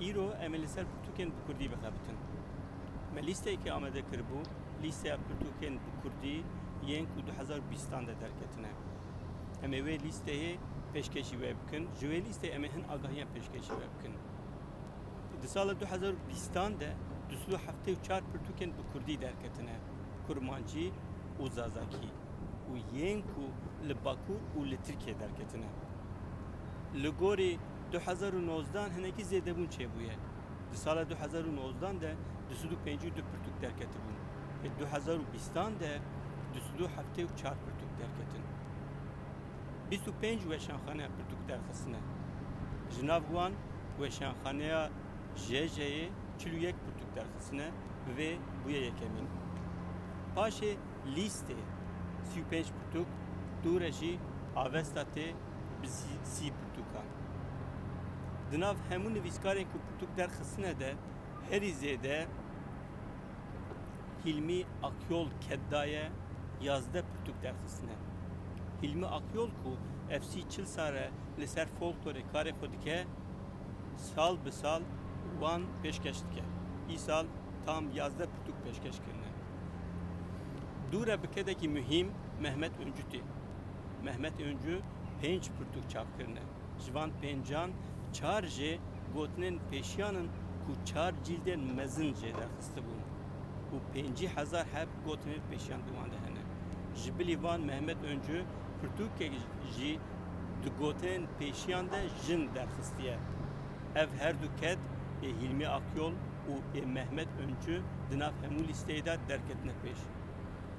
ایرو املیسر پرتوکن بکردی بخابتن. ملیسته که آمده کربو لیسته پرتوکن بکردی ین کو 2020 ده درکتنه. اموی لیسته پیشکشی وبکن. جوی لیسته امهن آگاهیان پیشکشی وبکن. در سال 2020 ده 274 پرتوکن بکردی درکتنه. کرمانچی و زازاکی. و ین کو لباکور و لترکیه درکتنه. لگوری 2019 هنگی زیاده بون چه بوده؟ در سال 2019 ده 252 پرتوک درکته بون. 2020 ده 274 پرتوک درکتن. 25 وشانخانه پرتوک درخستنه. جنابوان وشانخانه جه 41 پرتوک درخستنه و بویا یکمین. پاشه لیسته 35 پرتوک دورجی آوستاته 30 پرتوکان. دناف همون نویسکارین که پرتوک درخستنه ده هری زیده Hilmi Akyol Kedda'ya yazda pürtük derxistine. Hilmi Akyol ku FC Çilsare Liser Folklore Kare Kodike sal be sal wan peşkeştike. İsal tam yazda pürtük peşkeş kirine. Dura bikedeki mühim Mehmet Öncü'ti. Mehmet Öncü penç pürtük çapkirine. Jvan pencan çarje gotinin peşyanın ku çar cilden mezince derxisti bu. و 50,000 هب گوتنی پیشیان دوانده هنه. جبلیوان محمد önce پرتوک جی دو گوتن پیشیان ده جن درخستیه. ev her dو کد هیلمی آکیول و محمد önce دناف همو لیسته‌ای ده درکتنه پیش.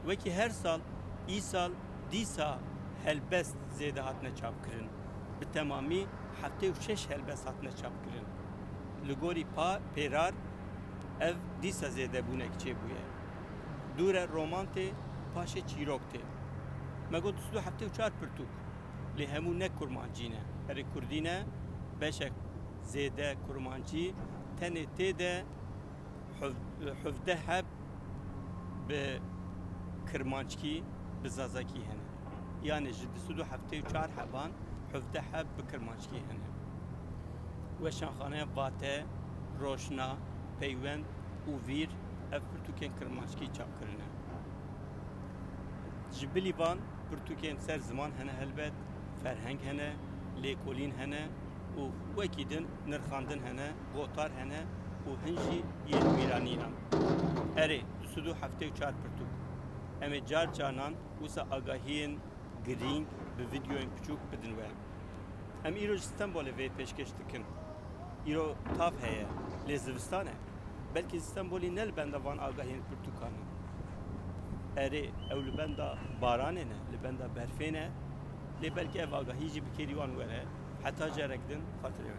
وکی هر سال ای سال دیسا هلبست زیده هاتنه چاپ کرن. به تمامی هفته و 6 هلبست هاتنه چاپ کرن. لگوری پا پیرار ev disa zede bunek çe buye. Dure romante paşe çirokte. Mego dusu hafte uçar pırtuk. Li hemu ne kurmancine. Eri kurdine beşek zede kurmanci tene tede hüvde hep be kırmançki be zazaki hene. Yani jiddusu hafte uçar haban hüvde hep be kırmançki hene. Ve şanxane vate roşna پیوند و ویر اف پرتوکن کرمانشکی چاپ کرنه. جبلی وان پرتوکن سر زمان هنه هلبت فرهنگ هنه لیکولین هنه و وکیدن نرخاندن هنه گوتار هنه و هنجی یه میرانینان. اره 274 پرتوک. اما جار جانان وسا آگاهین گرینگ به ویدیوین کچوک بدن و. ام ایرو استانبول وی پیشکش دکن. ایرو تاف هیا لزوستانه. Belki İstanbul'un nel bende van ağahin Portukanı. Eri evli bende baranene, li bende berfene, li belki ev ağahici bir kerivan vere, hatta cerekdin hatırlayın.